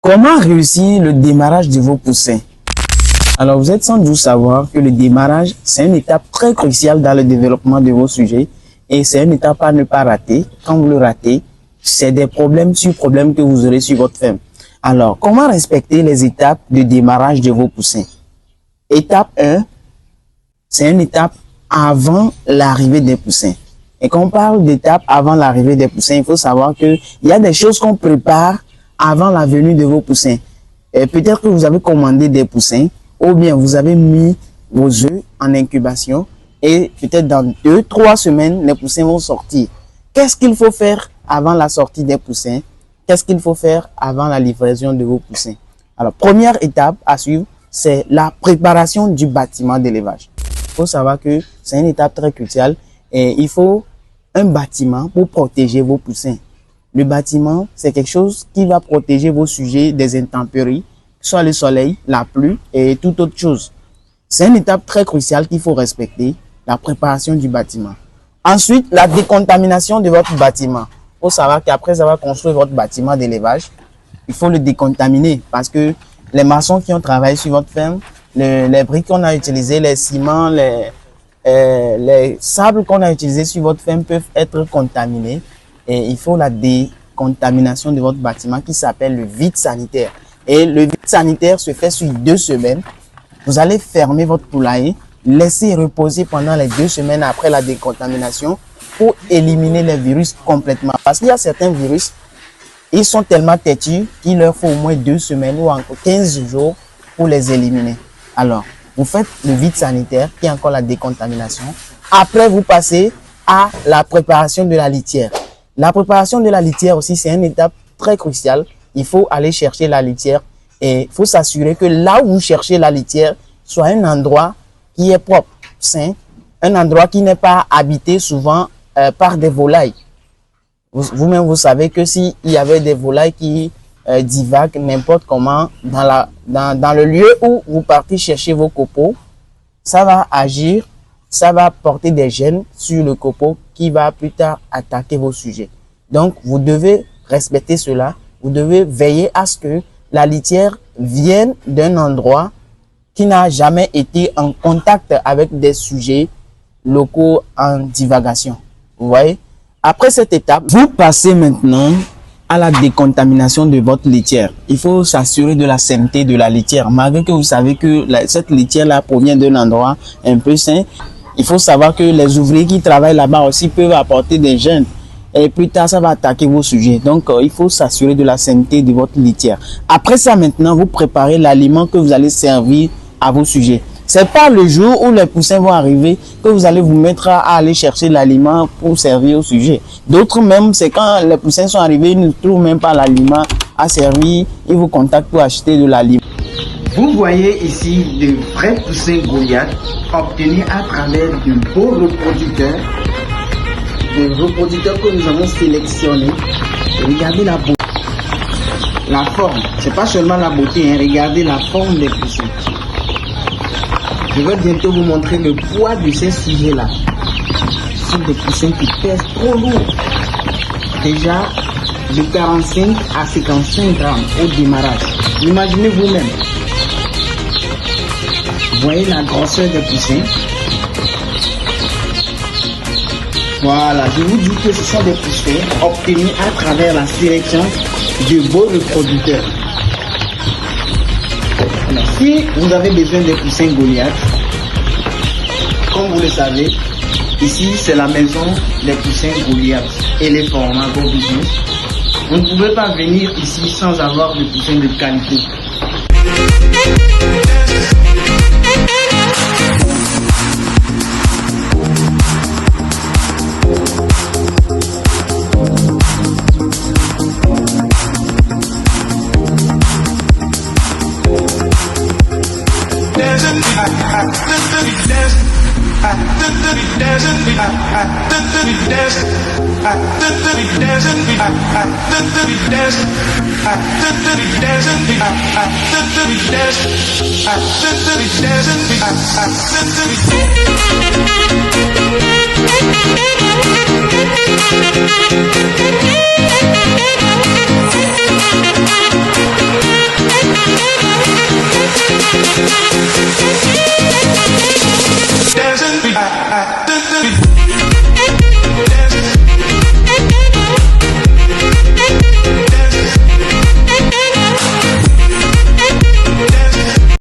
Comment réussir le démarrage de vos poussins? Alors, vous êtes sans doute savoir que le démarrage, c'est une étape très cruciale dans le développement de vos sujets et c'est une étape à ne pas rater. Quand vous le ratez, c'est des problèmes sur problèmes que vous aurez sur votre ferme. Alors, comment respecter les étapes de démarrage de vos poussins? Étape 1, c'est une étape avant l'arrivée des poussins. Et quand on parle d'étape avant l'arrivée des poussins, il faut savoir qu'il y a des choses qu'on prépare avant la venue de vos poussins. Peut-être que vous avez commandé des poussins ou bien vous avez mis vos œufs en incubation et peut-être dans 2-3 semaines, les poussins vont sortir. Qu'est-ce qu'il faut faire avant la sortie des poussins? Qu'est-ce qu'il faut faire avant la livraison de vos poussins? Alors, première étape à suivre, c'est la préparation du bâtiment d'élevage. Il faut savoir que c'est une étape très cruciale et il faut un bâtiment pour protéger vos poussins. Le bâtiment, c'est quelque chose qui va protéger vos sujets des intempéries, soit le soleil, la pluie et toute autre chose. C'est une étape très cruciale qu'il faut respecter, la préparation du bâtiment. Ensuite, la décontamination de votre bâtiment. Il faut savoir qu'après avoir construit votre bâtiment d'élevage, il faut le décontaminer parce que les maçons qui ont travaillé sur votre ferme, les briques qu'on a utilisées, les ciments, les sables qu'on a utilisés sur votre ferme peuvent être contaminés. Et il faut la décontamination de votre bâtiment qui s'appelle le vide sanitaire. Et le vide sanitaire se fait sur 2 semaines. Vous allez fermer votre poulailler, laisser reposer pendant les 2 semaines après la décontamination pour éliminer les virus complètement. Parce qu'il y a certains virus, ils sont tellement têtus qu'il leur faut au moins 2 semaines ou encore 15 jours pour les éliminer. Alors, vous faites le vide sanitaire qui est encore la décontamination. Après, vous passez à la préparation de la litière. La préparation de la litière aussi, c'est une étape très cruciale. Il faut aller chercher la litière et il faut s'assurer que là où vous cherchez la litière soit un endroit qui est propre, sain, un endroit qui n'est pas habité souvent par des volailles. Vous-même, vous savez que s'il y avait des volailles qui divaguent n'importe comment dans le lieu où vous partez chercher vos copeaux, ça va agir, ça va porter des gènes sur le copeau qui va plus tard attaquer vos sujets. Donc, vous devez respecter cela. Vous devez veiller à ce que la litière vienne d'un endroit qui n'a jamais été en contact avec des sujets locaux en divagation. Vous voyez? Après cette étape, vous passez maintenant à la décontamination de votre litière. Il faut s'assurer de la sainteté de la litière. Malgré que vous savez que cette litière-là provient d'un endroit un peu sain, il faut savoir que les ouvriers qui travaillent là-bas aussi peuvent apporter des gènes. Et plus tard, ça va attaquer vos sujets. Donc, il faut s'assurer de la sainteté de votre litière. Après ça, maintenant, vous préparez l'aliment que vous allez servir à vos sujets. C'est pas le jour où les poussins vont arriver que vous allez vous mettre à aller chercher l'aliment pour servir au sujet. D'autres même, c'est quand les poussins sont arrivés, ils ne trouvent même pas l'aliment à servir. Ils vous contactent pour acheter de l'aliment. Vous voyez ici de vrais poussins Goliath obtenus à travers de beaux reproducteurs. Des reproducteurs que nous avons sélectionnés. Regardez la beauté. La forme. C'est pas seulement la beauté, hein. Regardez la forme des poussins. Je vais bientôt vous montrer le poids de ces sujets-là. Ce sont des poussins qui pèsent trop lourd. Déjà de 45 à 55 grammes au démarrage. Imaginez vous-même. Voyez la grosseur des poussins. Voilà, je vous dis que ce sont des poussins obtenus à travers la sélection de beaux reproducteurs. Alors, si vous avez besoin de poussins Goliath, comme vous le savez, ici c'est la maison des poussins Goliath et les formats Go Business. Vous ne pouvez pas venir ici sans avoir de poussins de qualité. Thank you.